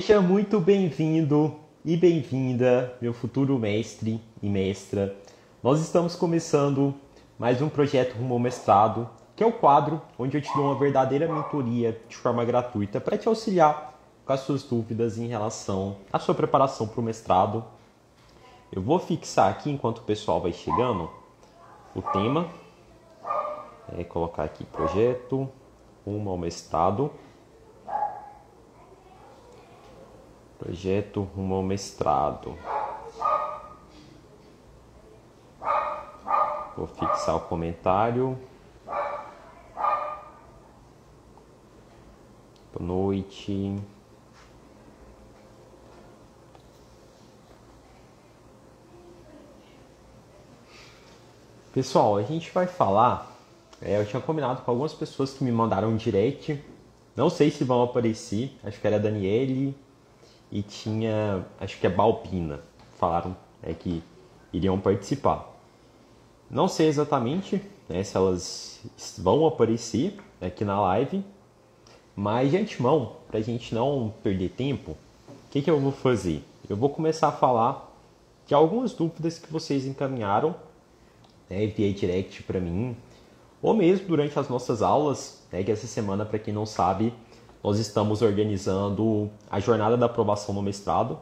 Seja muito bem-vindo e bem-vinda, meu futuro mestre e mestra. Nós estamos começando mais um projeto rumo ao mestrado, que é o quadro onde eu te dou uma verdadeira mentoria de forma gratuita para te auxiliar com as suas dúvidas em relação à sua preparação para o mestrado. Eu vou fixar aqui, enquanto o pessoal vai chegando, o tema. Colocar aqui projeto rumo ao mestrado. Projeto rumo ao mestrado. Vou fixar o comentário. Boa noite. Pessoal, a gente vai falar. Eu tinha combinado com algumas pessoas que me mandaram um direct. Não sei se vão aparecer. Acho que era a Daniele e tinha, acho que é Balbina. Falaram que iriam participar. Não sei exatamente se elas vão aparecer aqui na live. Mas de antemão, para a gente não perder tempo, o que eu vou fazer? Eu vou começar a falar de algumas dúvidas que vocês encaminharam via direct para mim, ou mesmo durante as nossas aulas, que essa semana, para quem não sabe, nós estamos organizando a Jornada da Aprovação no Mestrado,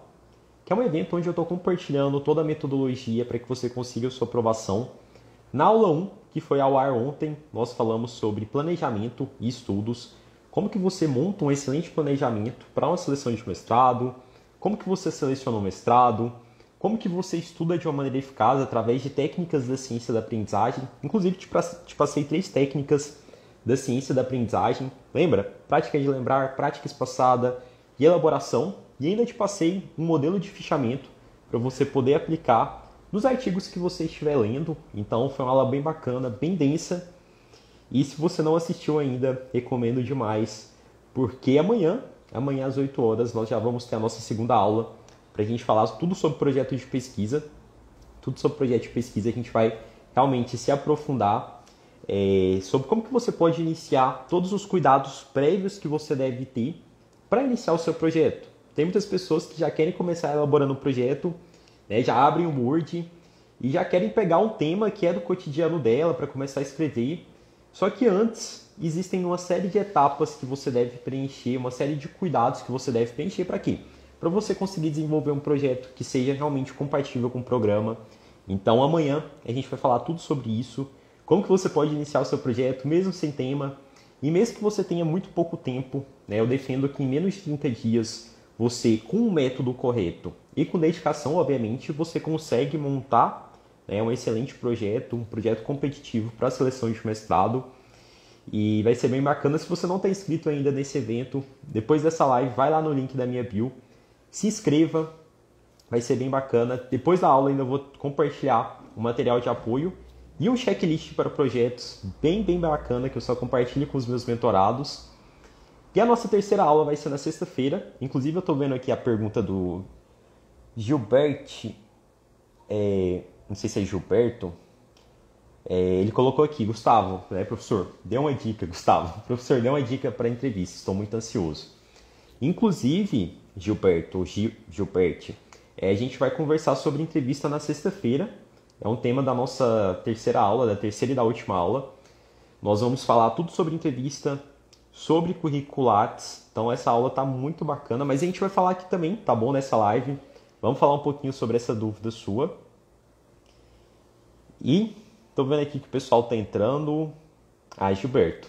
que é um evento onde eu estou compartilhando toda a metodologia para que você consiga a sua aprovação. Na aula 1, que foi ao ar ontem, nós falamos sobre planejamento e estudos, como que você monta um excelente planejamento para uma seleção de mestrado, como que você seleciona um mestrado, como que você estuda de uma maneira eficaz através de técnicas da ciência da aprendizagem. Inclusive, te passei 3 técnicas da ciência da aprendizagem. Lembra? Prática de lembrar, prática espaçada e elaboração. E ainda te passei um modelo de fichamento para você poder aplicar nos artigos que você estiver lendo. Então, foi uma aula bem bacana, bem densa. E se você não assistiu ainda, recomendo demais. Porque amanhã às 8 horas, nós já vamos ter a nossa segunda aula para a gente falar tudo sobre projeto de pesquisa. Tudo sobre projeto de pesquisa, a gente vai realmente se aprofundar sobre como que você pode iniciar todos os cuidados prévios que você deve ter para iniciar o seu projeto. Tem muitas pessoas que já querem começar elaborando um projeto, já abrem o Word e já querem pegar um tema que é do cotidiano dela para começar a escrever. Só que antes, existem uma série de etapas que você deve preencher, uma série de cuidados que você deve preencher para quê? Para você conseguir desenvolver um projeto que seja realmente compatível com o programa. Então amanhã a gente vai falar tudo sobre isso, como que você pode iniciar o seu projeto mesmo sem tema, e mesmo que você tenha muito pouco tempo, eu defendo que em menos de 30 dias, você, com o método correto e com dedicação, obviamente, você consegue montar um excelente projeto, um projeto competitivo para a seleção de mestrado. E vai ser bem bacana. Se você não está inscrito ainda nesse evento, depois dessa live, vai lá no link da minha bio, se inscreva, vai ser bem bacana. Depois da aula ainda vou compartilhar um material de apoio e um checklist para projetos bem bacana que eu só compartilho com os meus mentorados. E a nossa terceira aula vai ser na sexta-feira. Inclusive eu estou vendo aqui a pergunta do Gilbert, não sei se é Gilberto. Ele colocou aqui, Gustavo, professor, dê uma dica, Gustavo. Professor, dê uma dica para a entrevista, estou muito ansioso. Inclusive, Gilbert, a gente vai conversar sobre entrevista na sexta-feira. É um tema da nossa terceira aula, da terceira e da última aula. Nós vamos falar tudo sobre entrevista, sobre curriculares. Então essa aula está muito bacana, mas a gente vai falar aqui também, tá bom, nessa live. Vamos falar um pouquinho sobre essa dúvida sua. E tô vendo aqui que o pessoal tá entrando. Gilberto.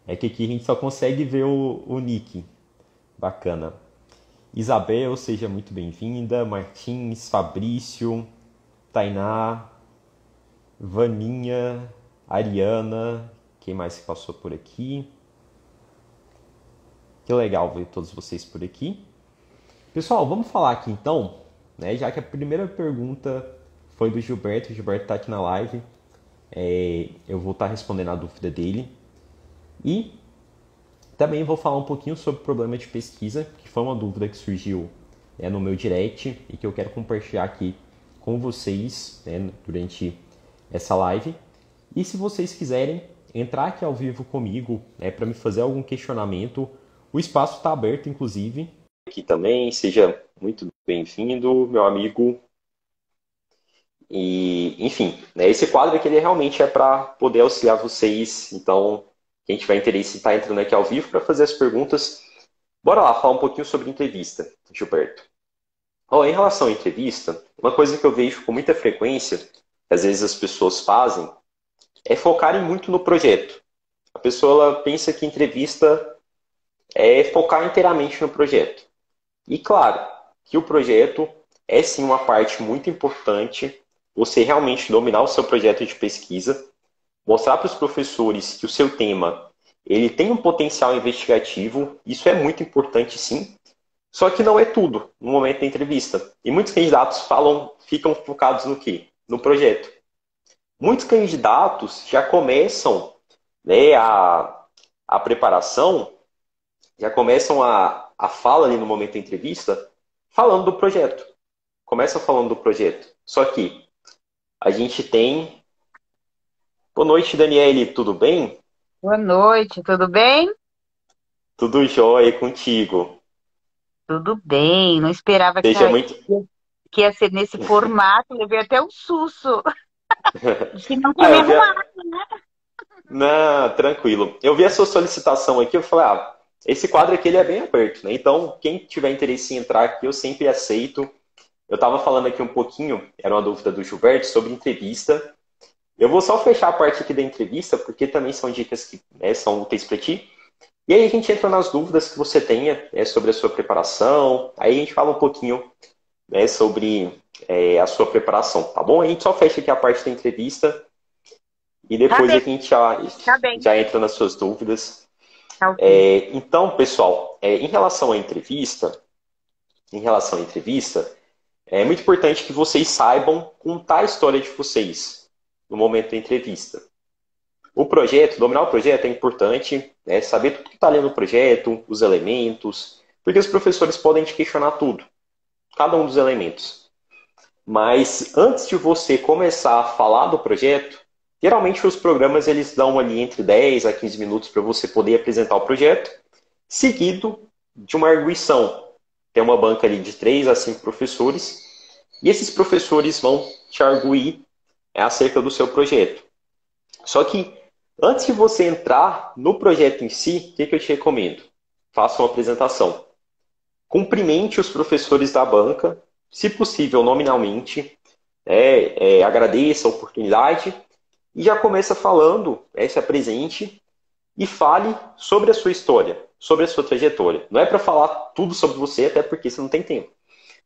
É que aqui a gente só consegue ver o nick. Bacana. Isabel, seja muito bem-vinda. Martins, Fabrício, Tainá, Vaninha, Ariana. Quem mais que passou por aqui? Que legal ver todos vocês por aqui. Pessoal, vamos falar aqui então, já que a primeira pergunta foi do Gilberto. O Gilberto está aqui na live. Eu vou estar respondendo a dúvida dele. E também vou falar um pouquinho sobre problema de pesquisa, que foi uma dúvida que surgiu no meu direct e que eu quero compartilhar aqui com vocês durante essa live. E se vocês quiserem entrar aqui ao vivo comigo para me fazer algum questionamento, o espaço está aberto, inclusive. aqui também, seja muito bem-vindo, meu amigo. E, enfim, né, esse quadro aqui ele realmente é para poder auxiliar vocês. Então, quem tiver interesse em estar entrando aqui ao vivo para fazer as perguntas, bora lá falar um pouquinho sobre entrevista, Gilberto. Em relação à entrevista, uma coisa que eu vejo com muita frequência, que às vezes as pessoas fazem, é focarem muito no projeto. A pessoa ela pensa que entrevista é focar inteiramente no projeto. E claro, que o projeto é sim uma parte muito importante, você realmente dominar o seu projeto de pesquisa, mostrar para os professores que o seu tema ele tem um potencial investigativo, isso é muito importante sim, só que não é tudo no momento da entrevista. E muitos candidatos ficam focados no quê? No projeto. Muitos candidatos já começam, né, a preparação, já começam a fala ali no momento da entrevista, falando do projeto. Começa falando do projeto. Só que a gente tem... Boa noite, Daniele, tudo bem? Boa noite, tudo bem? Tudo jóia contigo. Tudo bem, não esperava Seja muito... que ia ser nesse formato, levei até um susto de que não tinha me Eu vi a... arrumado, né? Não, tranquilo. Eu vi a sua solicitação aqui, eu falei, esse quadro aqui ele é bem aberto, né? Então, quem tiver interesse em entrar aqui, eu sempre aceito. Eu estava falando aqui um pouquinho, era uma dúvida do Gilberto, sobre entrevista. Eu vou só fechar a parte aqui da entrevista, porque também são dicas que, né, são úteis para ti. E aí a gente entra nas dúvidas que você tenha, né, sobre a sua preparação. Aí a gente fala um pouquinho, né, sobre a sua preparação, tá bom? A gente só fecha aqui a parte da entrevista e Tá depois a bem, gente já, tá bem, já entra nas suas dúvidas. tá ok. Então, pessoal, em relação à entrevista, é muito importante que vocês saibam contar a história de vocês no momento da entrevista. O projeto, dominar o projeto é importante, né? Saber tudo que está ali no projeto, os elementos, porque os professores podem te questionar tudo, cada um dos elementos. Mas antes de você começar a falar do projeto, geralmente os programas eles dão ali entre 10 a 15 minutos para você poder apresentar o projeto, seguido de uma arguição. Tem uma banca ali de 3 a 5 professores, e esses professores vão te arguir acerca do seu projeto. Só que antes de você entrar no projeto em si, o que eu te recomendo? Faça uma apresentação. Cumprimente os professores da banca, se possível nominalmente, agradeça a oportunidade e já começa falando, se apresente e fale sobre a sua história, sobre a sua trajetória. Não é para falar tudo sobre você, até porque você não tem tempo.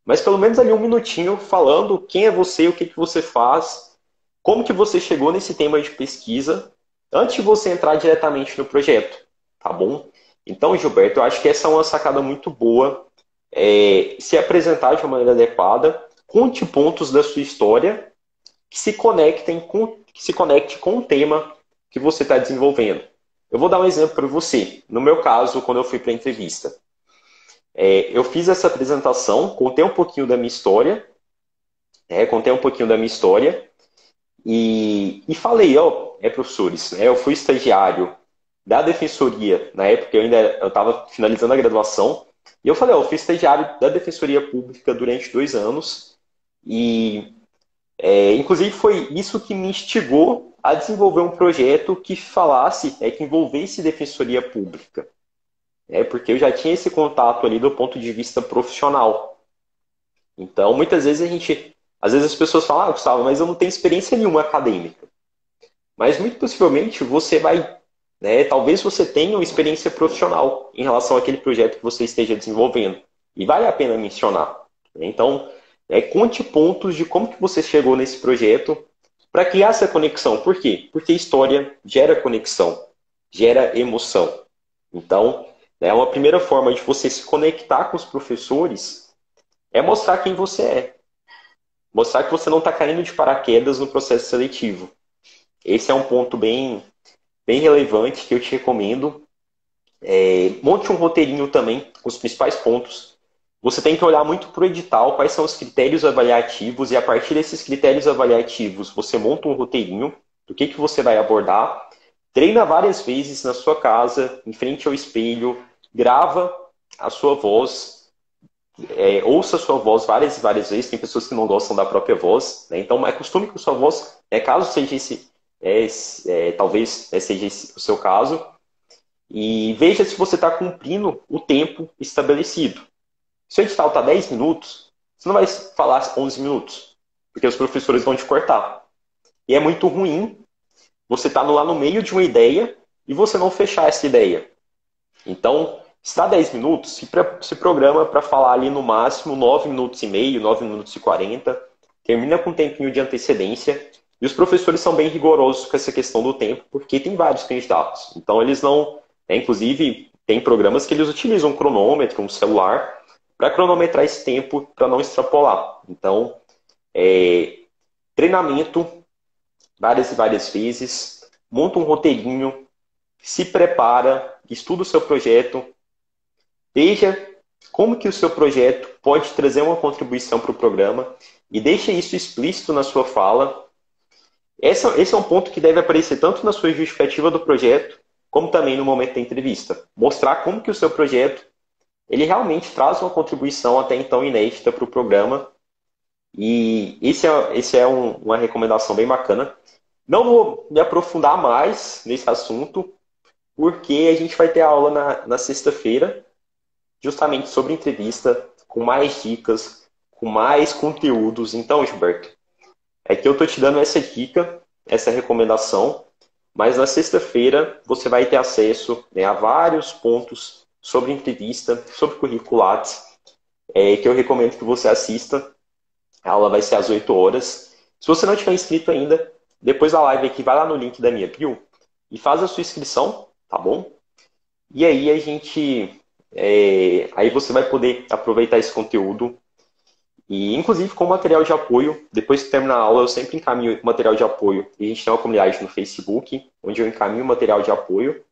Mas pelo menos ali um minutinho falando quem é você, o que, que você faz, como que você chegou nesse tema de pesquisa, antes de você entrar diretamente no projeto, tá bom? Então, Gilberto, eu acho que essa é uma sacada muito boa, se apresentar de uma maneira adequada, conte pontos da sua história que se conecte com o tema que você está desenvolvendo. Eu vou dar um exemplo para você. No meu caso, quando eu fui para a entrevista, eu fiz essa apresentação, contei um pouquinho da minha história, e falei, professores, né, eu fui estagiário da defensoria, na época eu estava finalizando a graduação, e eu falei, eu fui estagiário da Defensoria Pública durante 2 anos, e inclusive foi isso que me instigou a desenvolver um projeto que falasse, que envolvesse Defensoria Pública, porque eu já tinha esse contato ali do ponto de vista profissional. Então, muitas vezes às vezes as pessoas falam, Gustavo, mas eu não tenho experiência nenhuma acadêmica. Mas muito possivelmente você vai, né, talvez você tenha uma experiência profissional em relação àquele projeto que você esteja desenvolvendo. E vale a pena mencionar. Então, conte pontos de como que você chegou nesse projeto para criar essa conexão. Por quê? Porque história gera conexão, gera emoção. Então, uma primeira forma de você se conectar com os professores é mostrar quem você é. Mostrar que você não está caindo de paraquedas no processo seletivo. Esse é um ponto bem relevante que eu te recomendo. Monte um roteirinho também com os principais pontos. Você tem que olhar muito para o edital, quais são os critérios avaliativos, e a partir desses critérios avaliativos, você monta um roteirinho do que você vai abordar, treina várias vezes na sua casa, em frente ao espelho, grava a sua voz, ouça a sua voz várias e várias vezes. Tem pessoas que não gostam da própria voz, né? Então, acostume com a sua voz, caso seja talvez seja esse o seu caso, e veja se você está cumprindo o tempo estabelecido. Se o edital está 10 minutos, você não vai falar 11 minutos, porque os professores vão te cortar. E é muito ruim você estar lá no meio de uma ideia e você não fechar essa ideia. Então, se está 10 minutos, se programa para falar ali no máximo 9 minutos e meio, 9 minutos e 40. Termina com um tempinho de antecedência. E os professores são bem rigorosos com essa questão do tempo, porque tem vários candidatos. Então, eles não... inclusive, tem programas que eles utilizam um cronômetro, um celular, para cronometrar esse tempo, para não extrapolar. Então, treinamento, várias e várias vezes, monta um roteirinho, se prepara, estuda o seu projeto, veja como que o seu projeto pode trazer uma contribuição para o programa e deixe isso explícito na sua fala. Esse é um ponto que deve aparecer tanto na sua justificativa do projeto, como também no momento da entrevista. Mostrar como que o seu projeto ele realmente traz uma contribuição até então inédita para o programa. E esse é uma recomendação bem bacana. Não vou me aprofundar mais nesse assunto, porque a gente vai ter aula na sexta-feira, justamente sobre entrevista, com mais dicas, com mais conteúdos. Então, Gilberto, é que eu estou te dando essa dica, essa recomendação, mas na sexta-feira você vai ter acesso, né, a vários pontos sobre entrevista, sobre currículo Lattes, que eu recomendo que você assista. A aula vai ser às 8 horas. Se você não tiver inscrito ainda, depois da live aqui, vai lá no link da minha bio e faz a sua inscrição, tá bom? E aí aí você vai poder aproveitar esse conteúdo e, inclusive, com material de apoio. Depois que terminar a aula, eu sempre encaminho material de apoio. E a gente tem uma comunidade no Facebook, onde eu encaminho material de apoio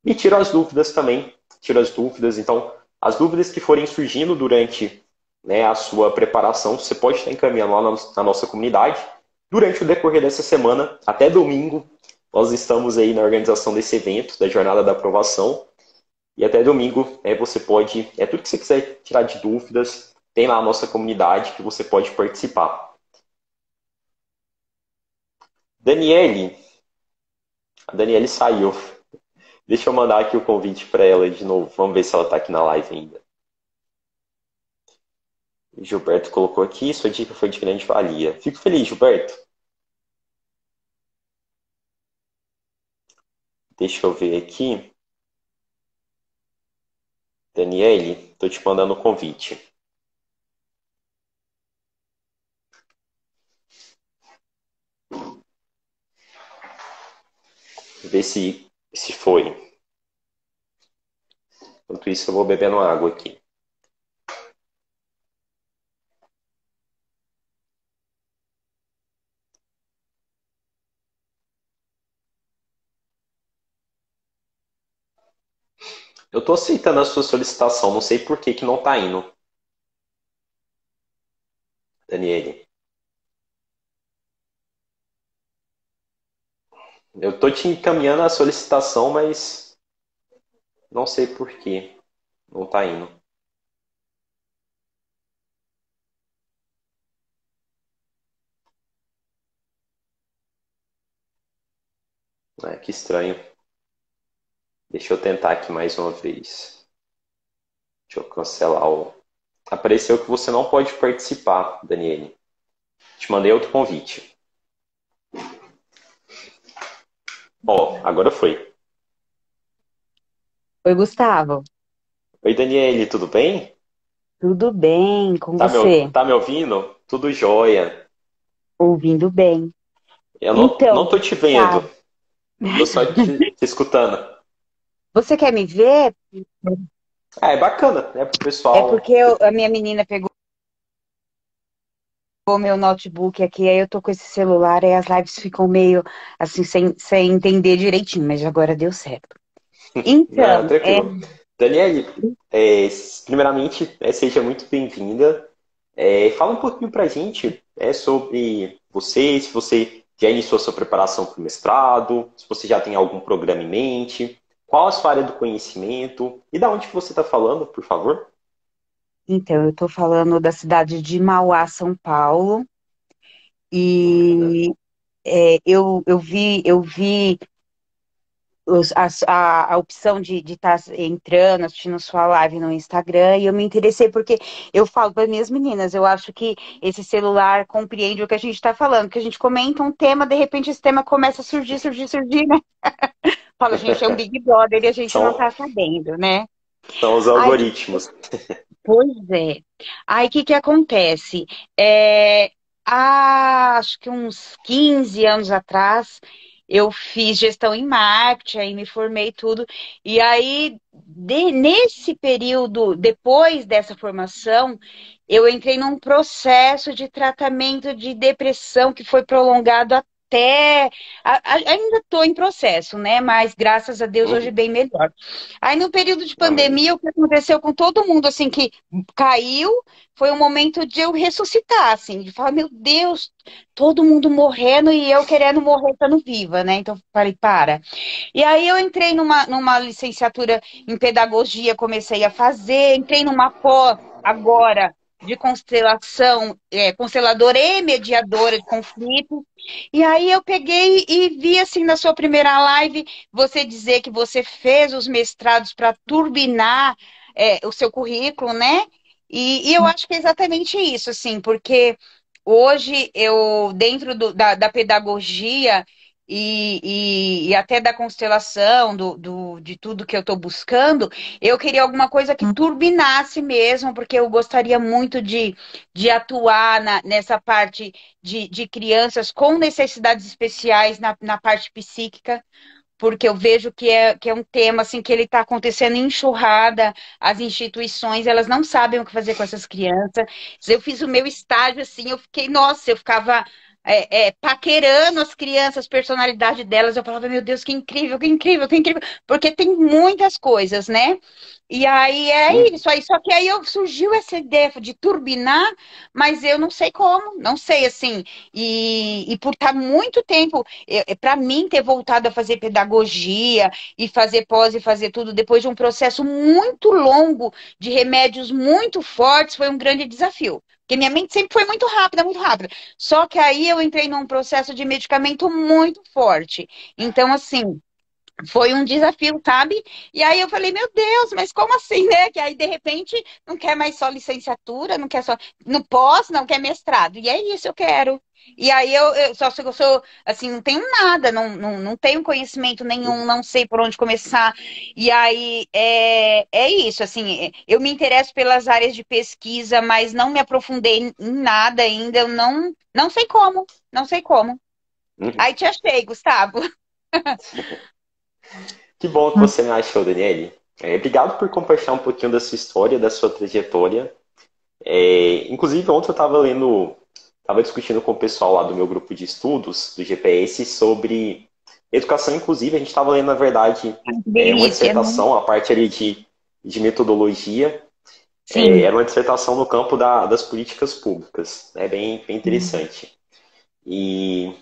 e tiro as dúvidas também. Tiro as dúvidas. Então, as dúvidas que forem surgindo durante, né, a sua preparação, você pode estar encaminhando lá na nossa comunidade. Durante o decorrer dessa semana, até domingo, nós estamos aí na organização desse evento, da Jornada da Aprovação. E até domingo, você pode, tudo que você quiser tirar de dúvidas, tem lá a nossa comunidade que você pode participar. A Daniele saiu. Deixa eu mandar aqui o convite para ela de novo. Vamos ver se ela está aqui na live ainda. O Gilberto colocou aqui, sua dica foi de grande valia. Fico feliz, Gilberto. Deixa eu ver aqui. Daniele, estou te mandando o convite. Ver se foi. Enquanto isso, eu vou bebendo água aqui. Eu estou aceitando a sua solicitação, não sei por que não está indo. Daniele. Eu estou te encaminhando a solicitação, mas não sei por que não está indo. Que estranho. Deixa eu tentar aqui mais uma vez. Deixa eu cancelar o... Apareceu que você não pode participar, Daniele. Te mandei outro convite. Agora foi. Oi, Gustavo. Oi, Daniele, tudo bem? Tudo bem com Tá você? tá me ouvindo? Tudo jóia. Ouvindo bem. Eu não Então, tô te vendo. Gustavo, Tô só te escutando. você quer me ver? É bacana, né? Pro É porque pessoal. a minha menina pegou o meu notebook aqui, aí eu tô com esse celular, aí as lives ficam meio assim, sem entender direitinho, mas agora deu certo. Não, Então, tranquilo. Daniele, primeiramente, seja muito bem-vinda. Fala um pouquinho pra gente, sobre você, se você já iniciou sua preparação para o mestrado, se você já tem algum programa em mente, qual a sua área do conhecimento e da onde que você está falando, por favor? Então, eu tô falando da cidade de Mauá, São Paulo, Bacana. e eu vi a opção de estar entrando, assistindo sua live no Instagram, e eu me interessei porque eu falo para minhas meninas, eu acho que esse celular compreende o que a gente está falando, que a gente comenta um tema, de repente esse tema começa a surgir, surgir, surgir, né? Fala, a gente é um Big Brother e a gente não São, está sabendo, né? são os Aí, algoritmos. pois é. Aí, o que que acontece? Acho que uns 15 anos atrás, eu fiz gestão em marketing, aí me formei tudo. E aí, nesse período, depois dessa formação, eu entrei num processo de tratamento de depressão que foi prolongado até. Ainda estou em processo, né? Mas graças a Deus hoje Uhum. bem melhor. Aí, no período de Amém. pandemia, o que aconteceu com todo mundo, assim, que caiu, foi um momento de eu ressuscitar, assim, de falar, meu Deus, todo mundo morrendo e eu querendo morrer estando viva, né? Então, eu falei, para. E aí eu entrei numa licenciatura em pedagogia, comecei a fazer, entrei numa pós agora de constelação, consteladora e mediadora de conflitos. E aí eu peguei e vi assim na sua primeira live você dizer que você fez os mestrados para turbinar o seu currículo, né? E eu acho que é exatamente isso, assim, porque hoje eu, dentro da pedagogia e até da constelação, de tudo que eu estou buscando, eu queria alguma coisa que turbinasse mesmo, porque eu gostaria muito de atuar nessa parte de crianças com necessidades especiais na parte psíquica, porque eu vejo que é um tema assim que ele está acontecendo em enxurrada, as instituições elas não sabem o que fazer com essas crianças. Eu fiz o meu estágio assim, eu fiquei, nossa, eu ficava paquerando as crianças, personalidade delas, eu falava, meu Deus, que incrível, que incrível, que incrível, porque tem muitas coisas, né? E aí é Uhum. isso aí, só que aí surgiu essa ideia de turbinar, mas eu não sei como, não sei assim, e por estar muito tempo para mim ter voltado a fazer pedagogia e fazer pós e fazer tudo depois de um processo muito longo de remédios muito fortes foi um grande desafio. Porque minha mente sempre foi muito rápida, muito rápida. Só que aí eu entrei num processo de medicamento muito forte. Então, assim, foi um desafio, sabe? E aí eu falei, meu Deus, mas como assim, né? Que aí, de repente, não quer mais só licenciatura, não quer só. No pós, não quer mestrado. E é isso, eu quero. E aí eu sou assim, não tenho nada, não tenho conhecimento nenhum, não sei por onde começar. E aí é isso, assim, eu me interesso pelas áreas de pesquisa, mas não me aprofundei em nada ainda, eu não sei como, não sei como. Uhum. Aí te achei, Gustavo. Que bom que você me achou, Daniele. Obrigado por compartilhar um pouquinho da sua história, da sua trajetória. Inclusive, ontem eu estava discutindo com o pessoal lá do meu grupo de estudos, do GPS, sobre educação inclusiva. A gente estava lendo, na verdade, Que uma delícia, né? dissertação, a parte ali de metodologia. Sim. Era uma dissertação no campo das políticas públicas. É bem interessante. E,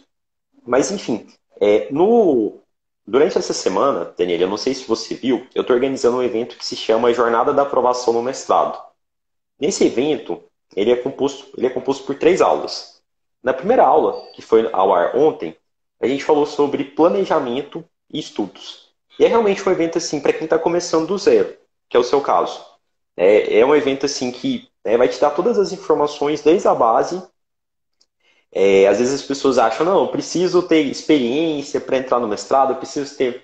mas, enfim, é, no, durante essa semana, Daniel, eu não sei se você viu, eu estou organizando um evento que se chama Jornada da Aprovação no Mestrado. Nesse evento, ele é composto por 3 aulas. Na primeira aula, que foi ao ar ontem, a gente falou sobre planejamento e estudos. E é realmente um evento assim para quem está começando do zero, que é o seu caso. É um evento assim que vai te dar todas as informações desde a base. Às vezes as pessoas acham, não, eu preciso ter experiência para entrar no mestrado, eu preciso ter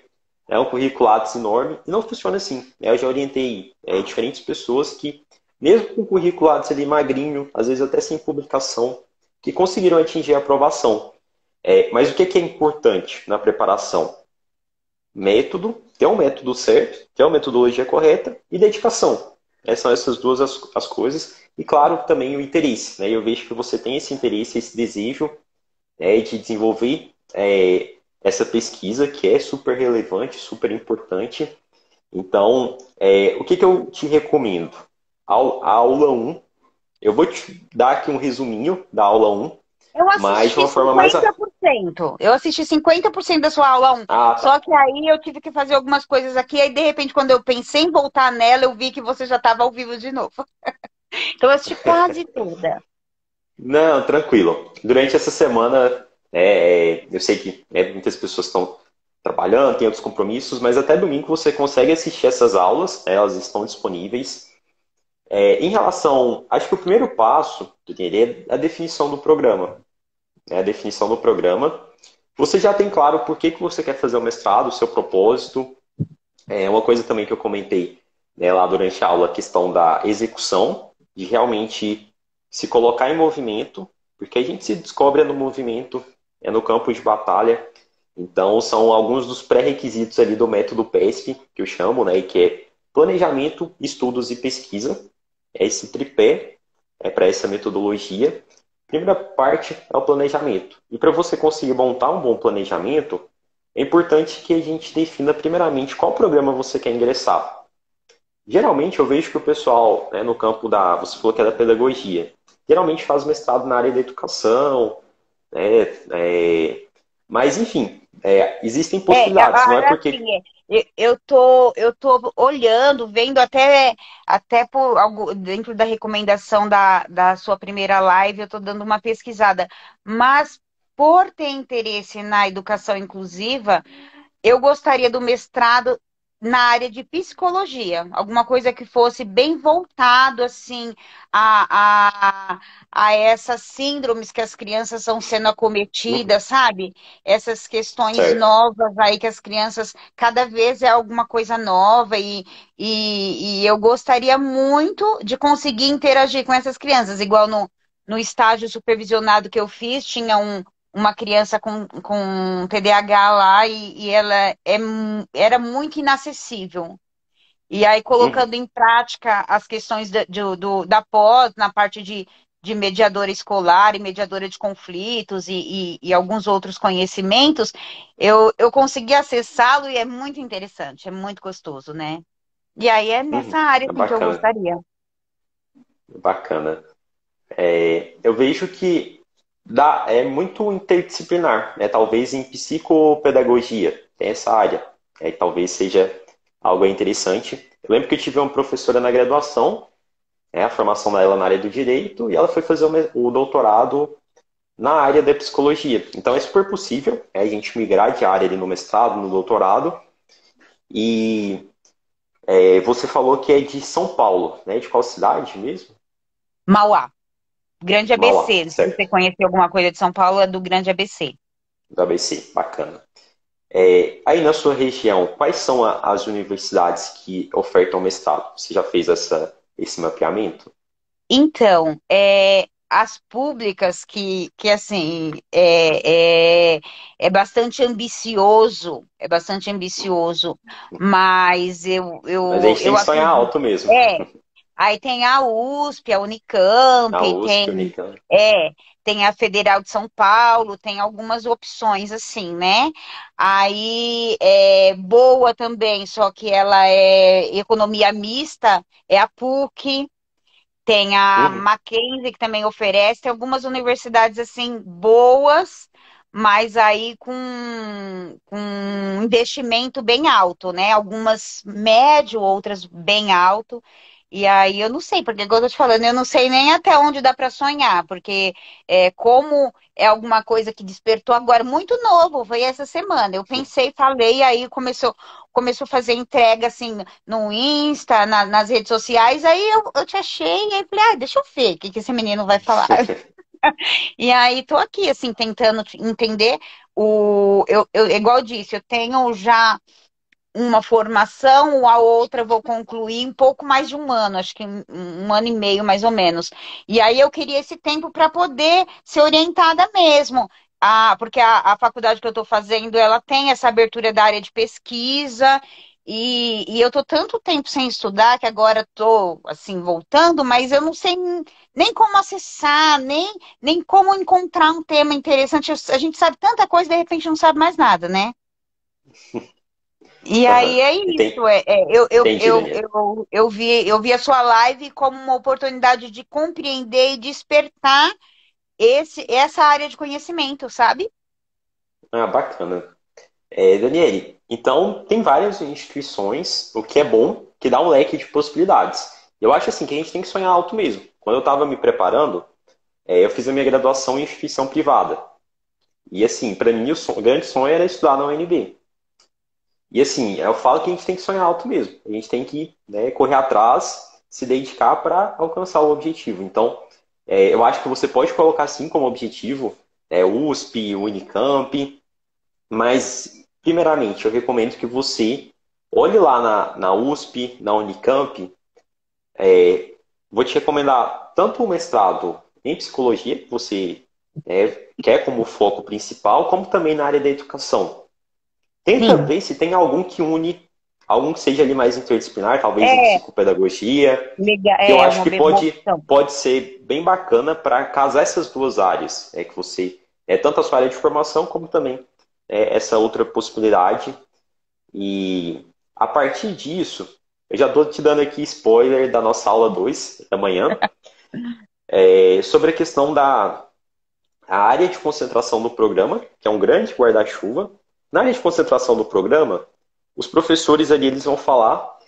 um currículo Lattes enorme. E não funciona assim. Eu já orientei diferentes pessoas que, mesmo com o currículo Lattes ali magrinho, às vezes até sem publicação, que conseguiram atingir a aprovação. Mas o que é importante na preparação? Método, ter um método certo, ter uma metodologia correta e dedicação. São essas duas as coisas. E, claro, também o interesse. Né? Eu vejo que você tem esse interesse, esse desejo de desenvolver essa pesquisa, que é super relevante, super importante. Então, o que eu te recomendo? A aula um, eu vou te dar aqui um resuminho da aula um, Eu mas de assisti uma forma mais. 50%. Eu assisti 50% da sua aula 1. Ah, Só tá. que aí eu tive que fazer algumas coisas aqui. Aí, de repente, quando eu pensei em voltar nela, eu vi que você já estava ao vivo de novo. Então eu assisti quase toda. Não, tranquilo. Durante essa semana, eu sei que muitas pessoas estão trabalhando, tem outros compromissos, mas até domingo você consegue assistir essas aulas, elas estão disponíveis. Em relação, acho que o primeiro passo do entender é a definição do programa. Né? A definição do programa. Você já tem claro por que você quer fazer o mestrado, o seu propósito. Uma coisa também que eu comentei, né, lá durante a aula, a questão da execução, de realmente se colocar em movimento, porque a gente se descobre no movimento, no campo de batalha. Então, são alguns dos pré-requisitos ali do método PESP, que eu chamo, né, que é planejamento, estudos e pesquisa. É esse tripé para essa metodologia. A primeira parte é o planejamento. E para você conseguir montar um bom planejamento, é importante que a gente defina primeiramente qual programa você quer ingressar. Geralmente eu vejo que o pessoal, né, no campo da, você falou que é da pedagogia, geralmente faz mestrado na área da educação, né, mas enfim, existem possibilidades, não é Agora porque... assim, eu tô olhando, vendo até por algo, dentro da recomendação da sua primeira live, eu tô dando uma pesquisada. Mas por ter interesse na educação inclusiva, eu gostaria do mestrado na área de psicologia, alguma coisa que fosse bem voltado assim a, a, a essas síndromes que as crianças estão sendo Uhum, acometidas, sabe? Essas questões certo. novas aí que as crianças, cada vez é alguma coisa nova e eu gostaria muito de conseguir interagir com essas crianças, igual no estágio supervisionado que eu fiz, tinha uma criança com TDAH lá e ela era muito inacessível. E aí, Uhum, colocando em prática as questões da pós, na parte de mediadora escolar e mediadora de conflitos e alguns outros conhecimentos, eu consegui acessá-lo e é muito interessante, é muito gostoso, né? E aí é nessa uhum. área É assim, que eu bacana, gostaria. bacana. Eu vejo que é muito interdisciplinar, né? Talvez em psicopedagogia, tem essa área. Talvez seja algo interessante. Eu lembro que eu tive uma professora na graduação, né? A formação dela na área do direito, e ela foi fazer o doutorado na área da psicologia. Então é super possível, a gente migrar de área ali no mestrado, no doutorado. E você falou que é de São Paulo, né? De qual cidade mesmo? Mauá, Grande Mauá, ABC. Se você certo. conhecer alguma coisa de São Paulo, é do Grande ABC. Do ABC, bacana. Aí na sua região, quais são as universidades que ofertam mestrado? Você já fez esse mapeamento? Então, as públicas que assim, é bastante ambicioso, mas Mas a gente tem eu que sonhar acredito. alto mesmo. É, aí tem a USP, a Unicamp, Na USP, tem, Unicamp. é, tem a Federal de São Paulo, tem algumas opções assim, né? Aí é boa também, só que ela é economia mista, é a PUC. Tem a Uhum, Mackenzie, que também oferece, tem algumas universidades assim boas, mas aí com um investimento bem alto, né? Algumas médio, outras bem alto. E aí eu não sei, porque igual eu tô te falando, eu não sei nem até onde dá para sonhar, porque como é alguma coisa que despertou agora muito novo, foi essa semana. Eu pensei, falei, aí começou a fazer entrega assim no Insta, nas redes sociais, aí eu te achei, e aí falei, deixa eu ver o que esse menino vai falar. E aí tô aqui, assim, tentando entender igual eu disse, eu tenho já uma formação, a outra eu vou concluir em pouco mais de um ano, acho que um ano e meio mais ou menos. E aí eu queria esse tempo para poder ser orientada mesmo. Porque a faculdade que eu estou fazendo, ela tem essa abertura da área de pesquisa, e eu estou tanto tempo sem estudar que agora estou assim voltando, mas eu não sei nem como acessar, nem como encontrar um tema interessante. A gente sabe tanta coisa, de repente não sabe mais nada, né? E aham. aí é isso. Entendi, Daniel. Eu vi a sua live como uma oportunidade de compreender e despertar essa área de conhecimento, sabe? Ah, bacana. Daniele, então tem várias instituições, o que é bom, que dá um leque de possibilidades. Eu acho assim que a gente tem que sonhar alto mesmo. Quando eu estava me preparando, eu fiz a minha graduação em instituição privada. E assim, para mim o grande sonho era estudar na UNB. E assim, eu falo que a gente tem que sonhar alto mesmo. A gente tem que, né, correr atrás, se dedicar para alcançar o objetivo. Então, eu acho que você pode colocar assim como objetivo USP, Unicamp, mas primeiramente eu recomendo que você olhe lá na USP, na Unicamp. Vou te recomendar tanto o mestrado em psicologia, que você quer como foco principal, como também na área da educação. Tenta Sim, ver se tem algum que une, algum que seja ali mais interdisciplinar, talvez em é, psicopedagogia, legal, que eu é acho uma que boa pode, opção. pode ser bem bacana para casar essas duas áreas. É que você, tanto a sua área de formação, como também essa outra possibilidade. E a partir disso, eu já estou te dando aqui spoiler da nossa aula 2 da manhã, sobre a questão da a área de concentração do programa, que é um grande guarda-chuva. Na área de concentração do programa, os professores ali eles vão falar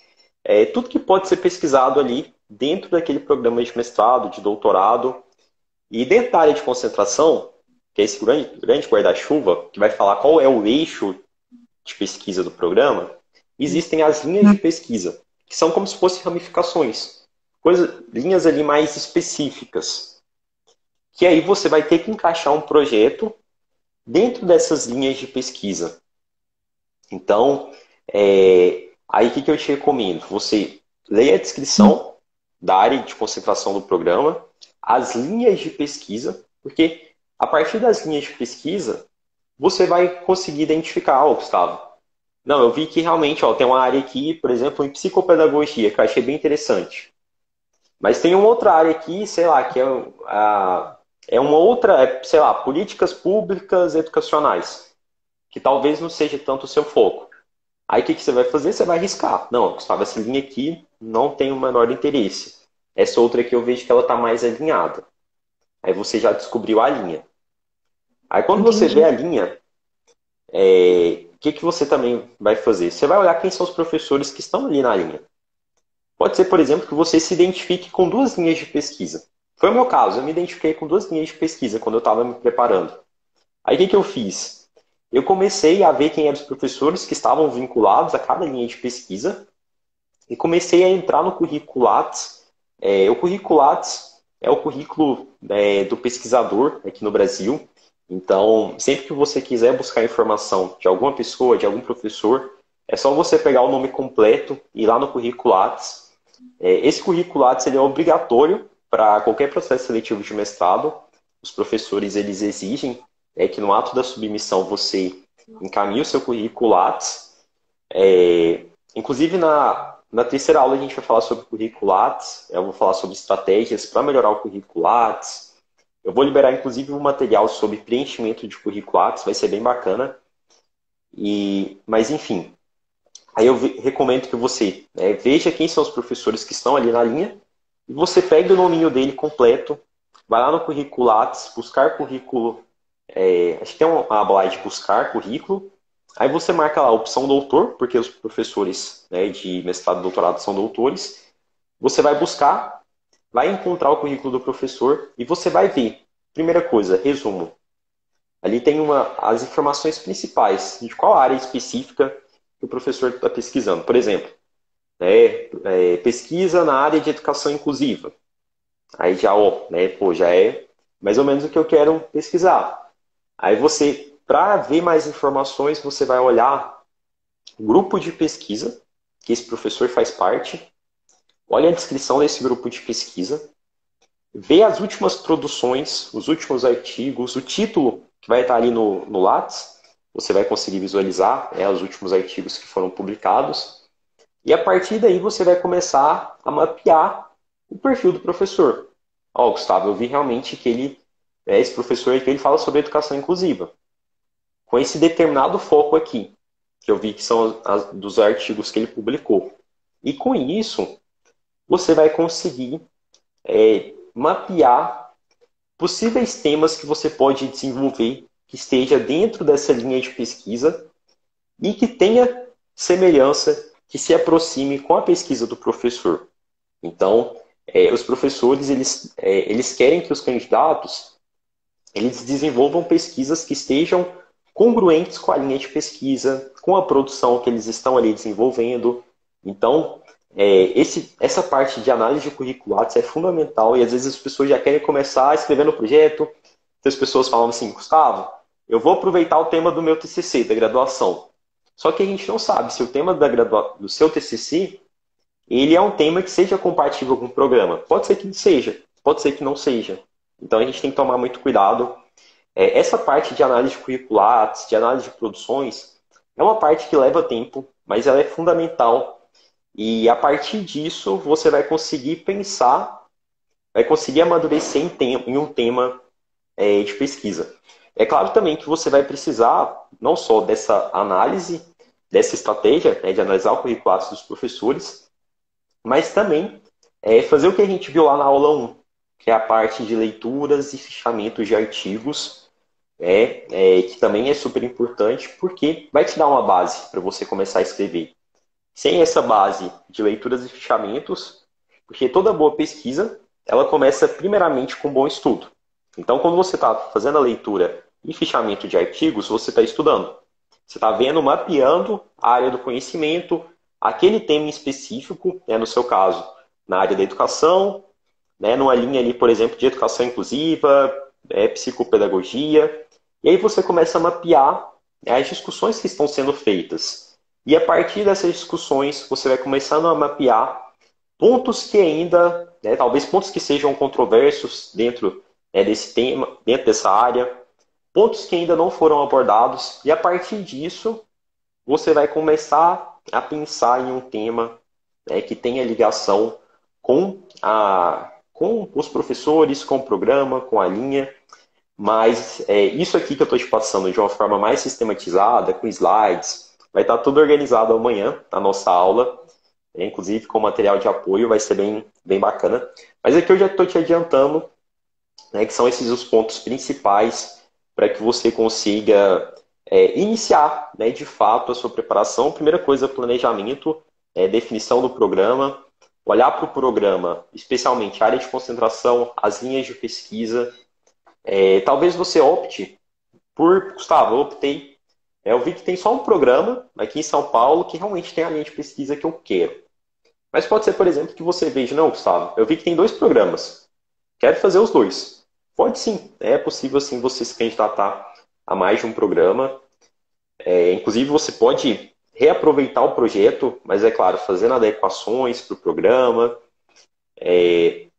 tudo que pode ser pesquisado ali dentro daquele programa de mestrado, de doutorado. E dentro da área de concentração, que é esse grande guarda-chuva, que vai falar qual é o eixo de pesquisa do programa, existem as linhas de pesquisa, que são como se fossem ramificações, linhas ali mais específicas, que aí você vai ter que encaixar um projeto dentro dessas linhas de pesquisa. Então, aí o que eu te recomendo? Você leia a descrição da área de concentração do programa, as linhas de pesquisa, porque a partir das linhas de pesquisa, você vai conseguir identificar, Gustavo. Não, eu vi que realmente tem uma área aqui, por exemplo, em psicopedagogia, que eu achei bem interessante. Mas tem uma outra área aqui, sei lá, que é uma outra, sei lá, políticas públicas educacionais, que talvez não seja tanto o seu foco. Aí o que você vai fazer? Você vai arriscar. Não, Gustavo, essa linha aqui não tem o menor interesse. Essa outra aqui eu vejo que ela está mais alinhada. Aí você já descobriu a linha. Aí quando você vê Entendi. a linha, o que você também vai fazer? Você vai olhar quem são os professores que estão ali na linha. Pode ser, por exemplo, que você se identifique com duas linhas de pesquisa. Foi o meu caso, eu me identifiquei com duas linhas de pesquisa quando eu estava me preparando. Aí o que eu fiz? Eu comecei a ver quem eram os professores que estavam vinculados a cada linha de pesquisa e comecei a entrar no currículo Lattes. O currículo Lattes é o currículo do pesquisador aqui no Brasil. Então, sempre que você quiser buscar informação de alguma pessoa, de algum professor, é só você pegar o nome completo e ir lá no currículo Lattes. Esse currículo Lattes ele é obrigatório para qualquer processo seletivo de mestrado. Os professores eles exigem que no ato da submissão você encaminhe o seu currículo Lattes. Inclusive na terceira aula a gente vai falar sobre currículo Lattes. Eu vou falar sobre estratégias para melhorar o currículo Lattes. Eu vou liberar inclusive um material sobre preenchimento de currículo Lattes, vai ser bem bacana. Mas enfim, aí eu recomendo que você veja quem são os professores que estão ali na linha e você pegue o nominho dele completo, vai lá no currículo Lattes, buscar currículo, acho que tem uma aba lá de buscar currículo, aí você marca lá a opção doutor, porque os professores de mestrado e doutorado são doutores, você vai buscar, vai encontrar o currículo do professor e você vai ver. Primeira coisa, resumo. Ali tem as informações principais de qual área específica que o professor está pesquisando. Por exemplo, pesquisa na área de educação inclusiva. Aí já, já é mais ou menos o que eu quero pesquisar. Aí você, para ver mais informações, você vai olhar o grupo de pesquisa que esse professor faz parte, olha a descrição desse grupo de pesquisa, vê as últimas produções, os últimos artigos, o título que vai estar ali no Lattes, você vai conseguir visualizar os últimos artigos que foram publicados, e a partir daí você vai começar a mapear o perfil do professor. Gustavo, eu vi realmente que esse professor aqui, ele fala sobre educação inclusiva. Com esse determinado foco aqui, que eu vi que são dos artigos que ele publicou. E com isso, você vai conseguir mapear possíveis temas que você pode desenvolver que esteja dentro dessa linha de pesquisa e que tenha semelhança, que se aproxime com a pesquisa do professor. Então, os professores, eles querem que os candidatos, eles desenvolvam pesquisas que estejam congruentes com a linha de pesquisa, com a produção que eles estão ali desenvolvendo. Então, essa parte de análise de curriculares é fundamental e às vezes as pessoas já querem começar escrevendo o projeto. As pessoas falam assim, Gustavo, eu vou aproveitar o tema do meu TCC, da graduação. Só que a gente não sabe se o tema do seu TCC ele é um tema que seja compatível com o programa. Pode ser que seja, pode ser que não seja. Então a gente tem que tomar muito cuidado. Essa parte de análise de curriculares, de análise de produções, é uma parte que leva tempo, mas ela é fundamental. E a partir disso, você vai conseguir pensar, vai conseguir amadurecer em um tema de pesquisa. É claro também que você vai precisar não só dessa análise, dessa estratégia de analisar o curricular dos professores, mas também fazer o que a gente viu lá na aula 1, que é a parte de leituras e fichamentos de artigos, que também é super importante, porque vai te dar uma base para você começar a escrever. Sem essa base de leituras e fichamentos, porque toda boa pesquisa, ela começa primeiramente com um bom estudo. Então, quando você está fazendo a leitura e fichamento de artigos, você está estudando. Você está vendo, mapeando a área do conhecimento, aquele tema em específico, no seu caso, na área da educação, numa linha ali, por exemplo, de educação inclusiva, psicopedagogia, e aí você começa a mapear as discussões que estão sendo feitas. E a partir dessas discussões, você vai começando a mapear pontos que ainda, talvez pontos que sejam controversos dentro desse tema, dentro dessa área, pontos que ainda não foram abordados, e a partir disso, você vai começar a pensar em um tema que tenha ligação com os professores, com o programa, com a linha. Mas isso aqui que eu estou te passando de uma forma mais sistematizada, com slides, vai estar tudo organizado amanhã, na nossa aula, inclusive com material de apoio, vai ser bem, bem bacana. Mas aqui eu já estou te adiantando, que são esses os pontos principais para que você consiga iniciar, de fato, a sua preparação. Primeira coisa, planejamento, definição do programa, olhar para o programa, especialmente a área de concentração, as linhas de pesquisa. Talvez você opte por, Gustavo, eu optei, eu vi que tem só um programa aqui em São Paulo que realmente tem a linha de pesquisa que eu quero. Mas pode ser, por exemplo, que você veja, não, Gustavo, eu vi que tem 2 programas, quero fazer os 2. Pode sim, é possível sim você se candidatar a mais de um programa. Inclusive você pode reaproveitar o projeto, mas é claro, fazendo adequações para o programa.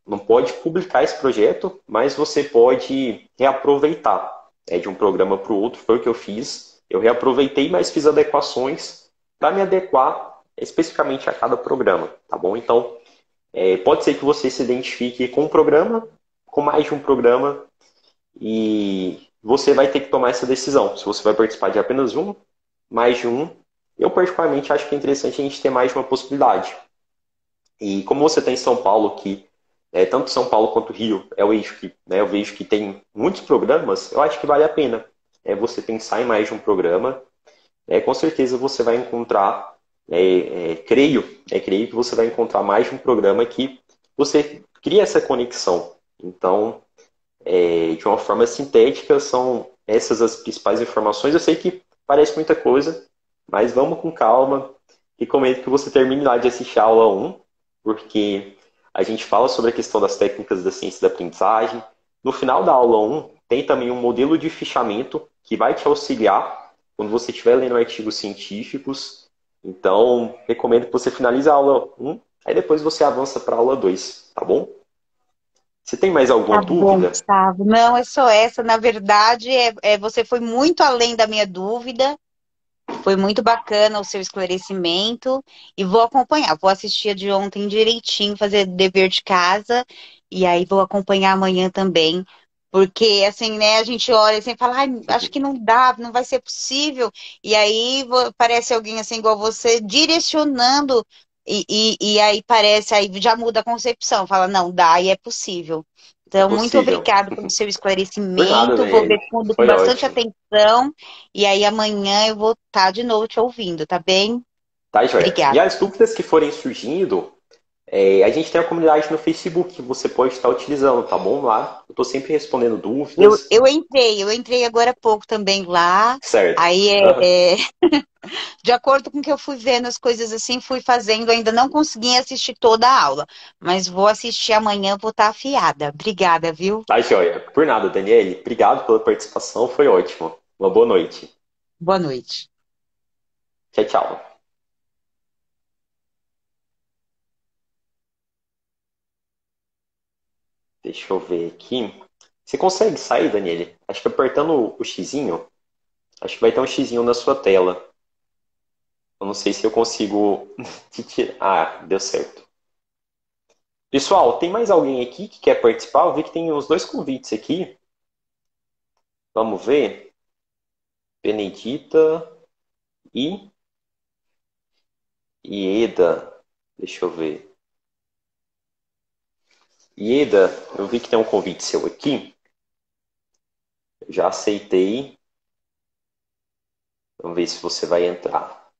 Não pode publicar esse projeto, mas você pode reaproveitar de um programa para o outro. Foi o que eu fiz. Eu reaproveitei, mas fiz adequações para me adequar especificamente a cada programa, tá bom? Então, pode ser que você se identifique com um programa, com mais de um programa, e você vai ter que tomar essa decisão. Se você vai participar de apenas um, mais de um. Eu, particularmente, acho que é interessante a gente ter mais de uma possibilidade. E como você está em São Paulo, que tanto São Paulo quanto Rio é o eixo que eu vejo que tem muitos programas, eu acho que vale a pena você pensar em mais de um programa. Com certeza você vai encontrar, creio que você vai encontrar mais de um programa que você cria essa conexão. Então, de uma forma sintética, são essas as principais informações. Eu sei que parece muita coisa, mas vamos com calma. Recomendo que você termine lá de assistir a aula 1, porque a gente fala sobre a questão das técnicas da ciência da aprendizagem. No final da aula 1, tem também um modelo de fichamento que vai te auxiliar quando você estiver lendo artigos científicos. Então, recomendo que você finalize a aula 1, aí depois você avança para a aula 2, tá bom? Você tem mais alguma Tá bom, dúvida? Gustavo. Não, é só essa. Na verdade, você foi muito além da minha dúvida. Foi muito bacana o seu esclarecimento. E vou acompanhar. Vou assistir a de ontem direitinho, fazer dever de casa. E aí vou acompanhar amanhã também. Porque, assim, né, a gente olha assim e fala, ai, acho que não dá, não vai ser possível. E aí parece alguém assim igual você direcionando. E aí parece, aí já muda a concepção. Fala, não, dá e é possível. É Então, muito possível. obrigada pelo seu Por nada, esclarecimento. Vou ver Daniele. tudo com Foi bastante ótimo. atenção. E aí amanhã eu vou estar de novo te ouvindo, tá bem? Tá, joia? E Obrigada. as dúvidas que forem surgindo, A gente tem a comunidade no Facebook que você pode estar utilizando, tá bom? Lá eu estou sempre respondendo Eu, dúvidas. eu entrei, eu entrei agora há pouco também lá. Certo. Aí, Aham. de acordo com o que eu fui vendo as coisas assim, fui fazendo. Ainda não consegui assistir toda a aula, mas vou assistir amanhã, vou estar afiada. Obrigada, viu? Tá, joia. Por nada, Daniele. Obrigado pela participação, foi ótimo. Uma boa noite. Boa noite. Tchau, tchau. Deixa eu ver aqui. Você consegue sair, Daniele? Acho que apertando o xizinho, acho que vai ter um xizinho na sua tela. Eu não sei se eu consigo te tirar. Ah, deu certo. Pessoal, tem mais alguém aqui que quer participar? Eu vi que tem uns dois convites aqui. Vamos ver. Benedita e Ieda. Deixa eu ver. Ieda, eu vi que tem um convite seu aqui. Eu já aceitei. Vamos ver se você vai entrar.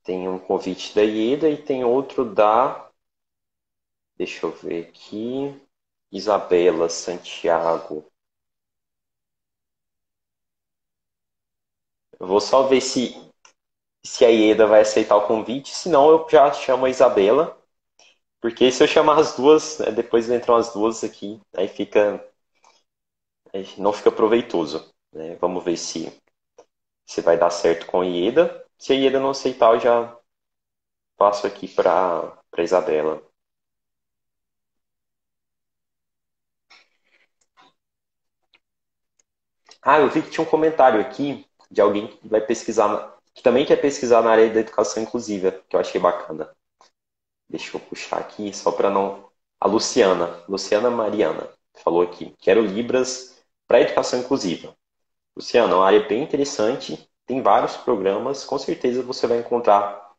Tem um convite da Ieda e tem outro da. Deixa eu ver aqui. Isabela Santiago. Eu vou só ver se a Ieda vai aceitar o convite. Se não, eu já chamo a Isabela. Porque se eu chamar as duas, né, depois entram as duas aqui, aí não fica proveitoso. Né? Vamos ver se vai dar certo com a Ieda. Se a Ieda não aceitar, eu já passo aqui para Isabela. Ah, eu vi que tinha um comentário aqui de alguém que vai pesquisar, que também quer pesquisar na área da educação inclusiva, que eu achei bacana. Deixa eu puxar aqui, só para não. A Luciana Mariana, falou aqui: quero Libras para educação inclusiva. Luciana, é uma área bem interessante, tem vários programas, com certeza você vai encontrar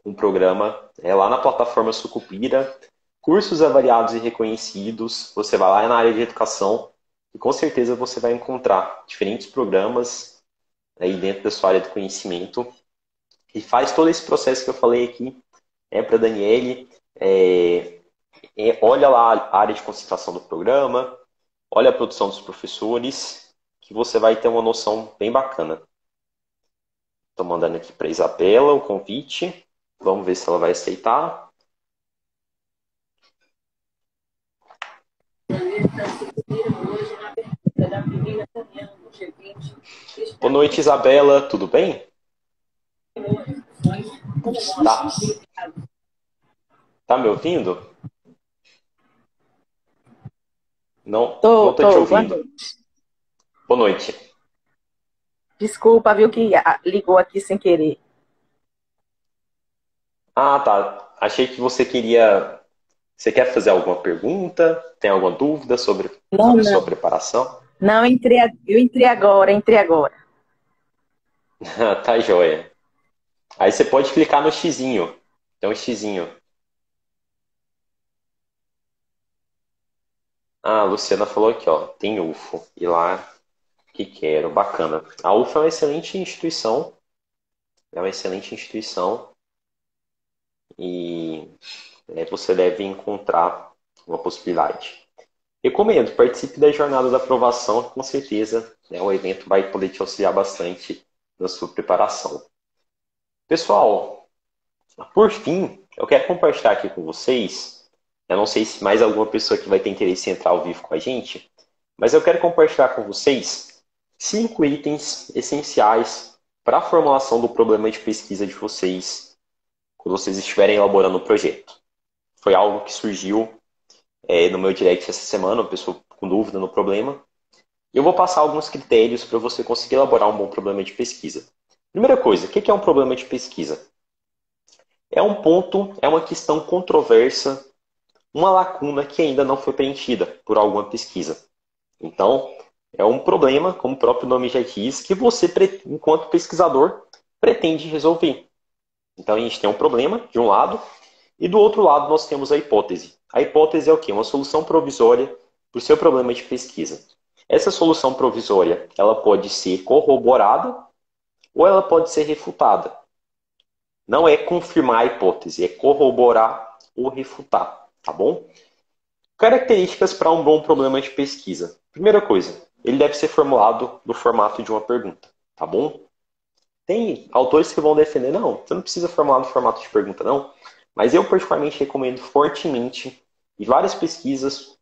um programa lá na plataforma Sucupira, cursos avaliados e reconhecidos. Você vai lá na área de educação e com certeza você vai encontrar diferentes programas aí dentro da sua área de conhecimento e faz todo esse processo que eu falei aqui para a Daniele. Olha lá a área de concentração do programa, olha a produção dos professores, que você vai ter uma noção bem bacana. Estou mandando aqui para a Isabela o convite. Vamos ver se ela vai aceitar. Boa noite, Isabela. Tudo bem? Tá. Tá me ouvindo? Não, não tô te Boa ouvindo. noite. Boa noite. Desculpa, viu, que ligou aqui sem querer. Ah, tá. Achei que você queria. Você quer fazer alguma pergunta? Tem alguma dúvida Não, sobre a sua não. preparação? Não, eu entrei agora. Tá joia. Aí você pode clicar no xizinho. Tem um xizinho. Ah, a Luciana falou aqui, ó. Tem UFO. E lá que quero. Bacana. A UFO é uma excelente instituição. É uma excelente instituição. E você deve encontrar uma possibilidade. Recomendo, participe da jornada da aprovação, com certeza o evento vai poder te auxiliar bastante na sua preparação. Pessoal, por fim, eu quero compartilhar aqui com vocês, eu não sei se mais alguma pessoa que vai ter interesse em entrar ao vivo com a gente, mas eu quero compartilhar com vocês 5 itens essenciais para a formulação do problema de pesquisa de vocês, quando vocês estiverem elaborando o projeto. Foi algo que surgiu no meu direct essa semana, uma pessoa com dúvida no problema. Eu vou passar alguns critérios para você conseguir elaborar um bom problema de pesquisa. Primeira coisa, o que é um problema de pesquisa? É um ponto, é uma questão controversa, uma lacuna que ainda não foi preenchida por alguma pesquisa. Então, é um problema, como o próprio nome já diz, que você, enquanto pesquisador, pretende resolver. Então, a gente tem um problema, de um lado, e do outro lado nós temos a hipótese. A hipótese é o quê? Uma solução provisória para o seu problema de pesquisa. Essa solução provisória, ela pode ser corroborada ou ela pode ser refutada. Não é confirmar a hipótese, é corroborar ou refutar, tá bom? Características para um bom problema de pesquisa. Primeira coisa, ele deve ser formulado no formato de uma pergunta, tá bom? Tem autores que vão defender, não, você não precisa formular no formato de pergunta, não. Mas eu particularmente recomendo fortemente, e várias pesquisas,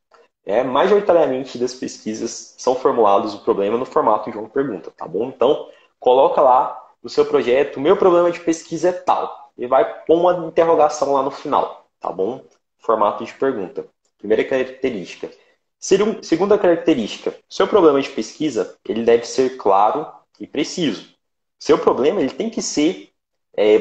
majoritariamente das pesquisas são formulados o problema no formato de uma pergunta, tá bom? Então, coloca lá no seu projeto, o meu problema de pesquisa é tal. E vai pôr uma interrogação lá no final, tá bom? Formato de pergunta. Primeira característica. Segunda característica, seu problema de pesquisa, ele deve ser claro e preciso. Seu problema, ele tem que ser,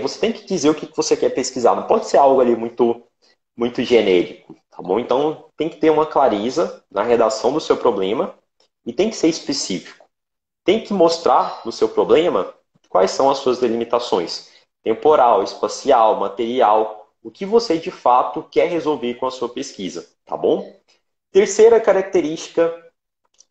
você tem que dizer o que você quer pesquisar. Não pode ser algo ali muito genérico, tá bom? Então, tem que ter uma clareza na redação do seu problema e tem que ser específico. Tem que mostrar no seu problema quais são as suas delimitações. Temporal, espacial, material, o que você de fato quer resolver com a sua pesquisa, tá bom? Terceira característica,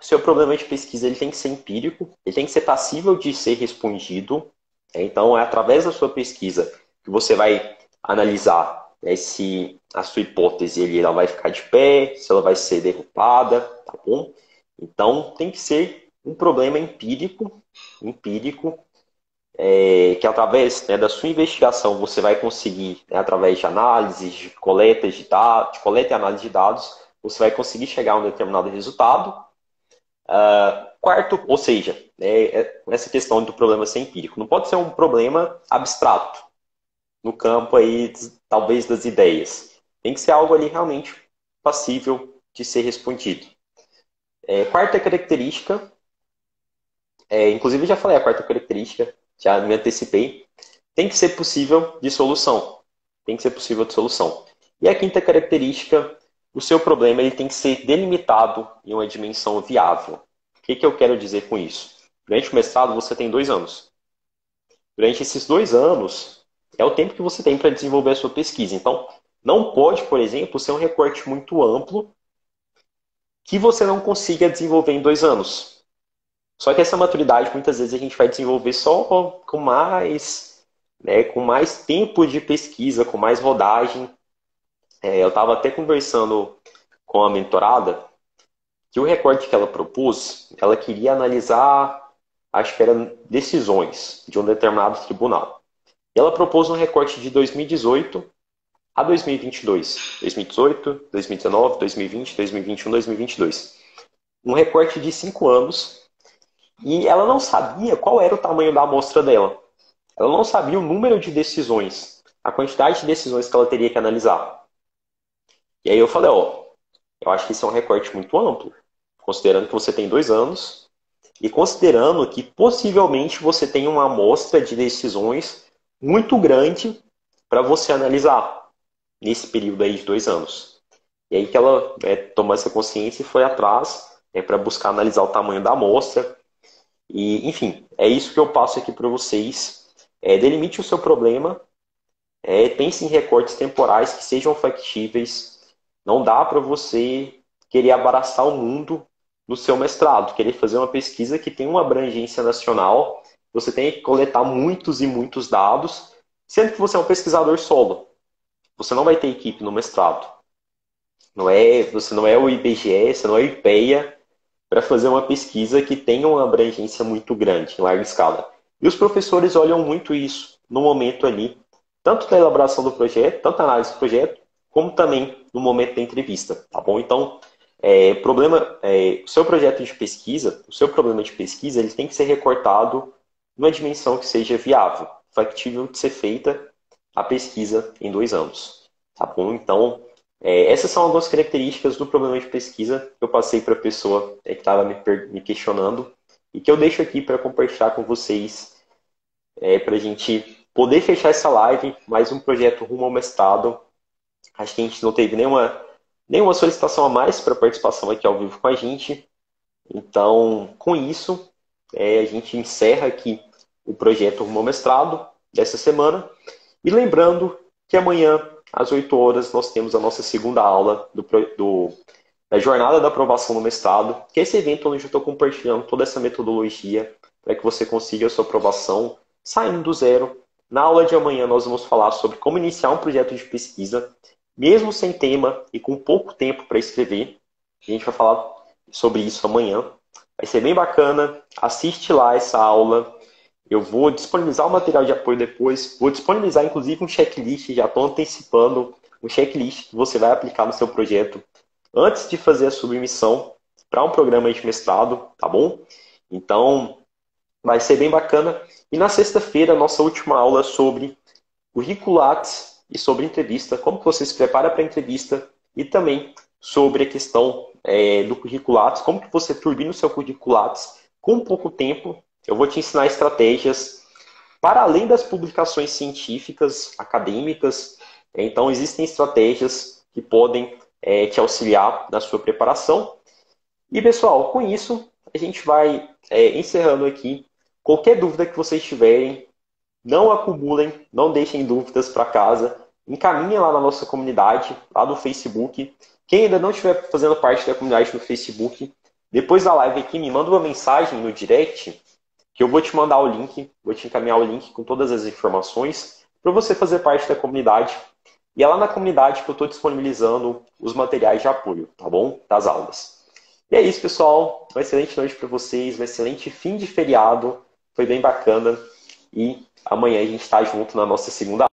seu problema de pesquisa ele tem que ser empírico, ele tem que ser passível de ser respondido. Então, é através da sua pesquisa que você vai analisar se a sua hipótese ela vai ficar de pé, se ela vai ser derrubada, tá bom? Então, tem que ser um problema empírico, que através da sua investigação você vai conseguir, através de análises, de coleta de dados, de coleta e análise de dados, você vai conseguir chegar a um determinado resultado. Quarto, ou seja, essa questão do problema ser empírico. Não pode ser um problema abstrato, no campo aí, talvez, das ideias. Tem que ser algo ali realmente passível de ser respondido. Quarta característica, inclusive já falei a quarta característica, já me antecipei, tem que ser possível de solução. Tem que ser possível de solução. E a quinta característica, o seu problema ele tem que ser delimitado em uma dimensão viável. O que eu quero dizer com isso? Durante o mestrado você tem 2 anos. Durante esses 2 anos é o tempo que você tem para desenvolver a sua pesquisa. Então, não pode, por exemplo, ser um recorte muito amplo que você não consiga desenvolver em 2 anos. Só que essa maturidade, muitas vezes, a gente vai desenvolver só com mais tempo de pesquisa, com mais rodagem. Eu estava até conversando com a mentorada, que o recorte que ela propôs, ela queria analisar, acho que eram decisões de um determinado tribunal. E ela propôs um recorte de 2018 a 2022. 2018, 2019, 2020, 2021, 2022. Um recorte de 5 anos. E ela não sabia qual era o tamanho da amostra dela. Ela não sabia o número de decisões, a quantidade de decisões que ela teria que analisar. E aí eu falei, eu acho que isso é um recorte muito amplo, considerando que você tem 2 anos e considerando que possivelmente você tem uma amostra de decisões muito grande para você analisar nesse período aí de 2 anos. E aí que ela tomou essa consciência e foi atrás para buscar analisar o tamanho da amostra. E, enfim, é isso que eu passo aqui para vocês. Delimite o seu problema, pense em recortes temporais que sejam factíveis. Não dá para você querer abraçar o mundo no seu mestrado, querer fazer uma pesquisa que tem uma abrangência nacional. Você tem que coletar muitos e muitos dados, sendo que você é um pesquisador solo. Você não vai ter equipe no mestrado. Você não é o IBGE, você não é o IPEA, para fazer uma pesquisa que tenha uma abrangência muito grande, em larga escala. E os professores olham muito isso no momento ali, tanto da elaboração do projeto, tanto da análise do projeto, como também no momento da entrevista, tá bom? Então, o seu projeto de pesquisa, o seu problema de pesquisa, ele tem que ser recortado numa dimensão que seja viável, factível de ser feita a pesquisa em 2 anos, tá bom? Então, essas são algumas características do problema de pesquisa que eu passei para a pessoa que estava me questionando e que eu deixo aqui para compartilhar com vocês, para a gente poder fechar essa live, mais um projeto rumo ao mestrado. Acho que a gente não teve nenhuma solicitação a mais para participação aqui ao vivo com a gente. Então, com isso, a gente encerra aqui o projeto rumo ao mestrado dessa semana. E lembrando que amanhã, às 8 horas, nós temos a nossa segunda aula da Jornada da Aprovação no Mestrado, que é esse evento onde eu estou compartilhando toda essa metodologia para que você consiga a sua aprovação saindo do zero, Na aula de amanhã nós vamos falar sobre como iniciar um projeto de pesquisa, mesmo sem tema e com pouco tempo para escrever. A gente vai falar sobre isso amanhã. Vai ser bem bacana. Assiste lá essa aula. Eu vou disponibilizar o material de apoio depois. Vou disponibilizar, inclusive, um checklist. Já estou antecipando um checklist que você vai aplicar no seu projeto antes de fazer a submissão para um programa de mestrado, tá bom? Então, vai ser bem bacana. E na sexta-feira, nossa última aula é sobre curriculates e sobre entrevista, como que você se prepara para a entrevista e também sobre a questão do curriculates, como que você turbina o seu curriculates com pouco tempo. Eu vou te ensinar estratégias para além das publicações científicas, acadêmicas. Então, existem estratégias que podem te auxiliar na sua preparação. E, pessoal, com isso, a gente vai encerrando aqui. Qualquer dúvida que vocês tiverem, não acumulem, não deixem dúvidas para casa. Encaminhem lá na nossa comunidade, lá no Facebook. Quem ainda não estiver fazendo parte da comunidade no Facebook, depois da live aqui, me manda uma mensagem no direct, que eu vou te mandar o link, vou te encaminhar o link com todas as informações para você fazer parte da comunidade. E é lá na comunidade que eu estou disponibilizando os materiais de apoio, tá bom? Das aulas. E é isso, pessoal. Uma excelente noite para vocês, um excelente fim de feriado. Foi bem bacana. E amanhã a gente está junto na nossa segunda aula.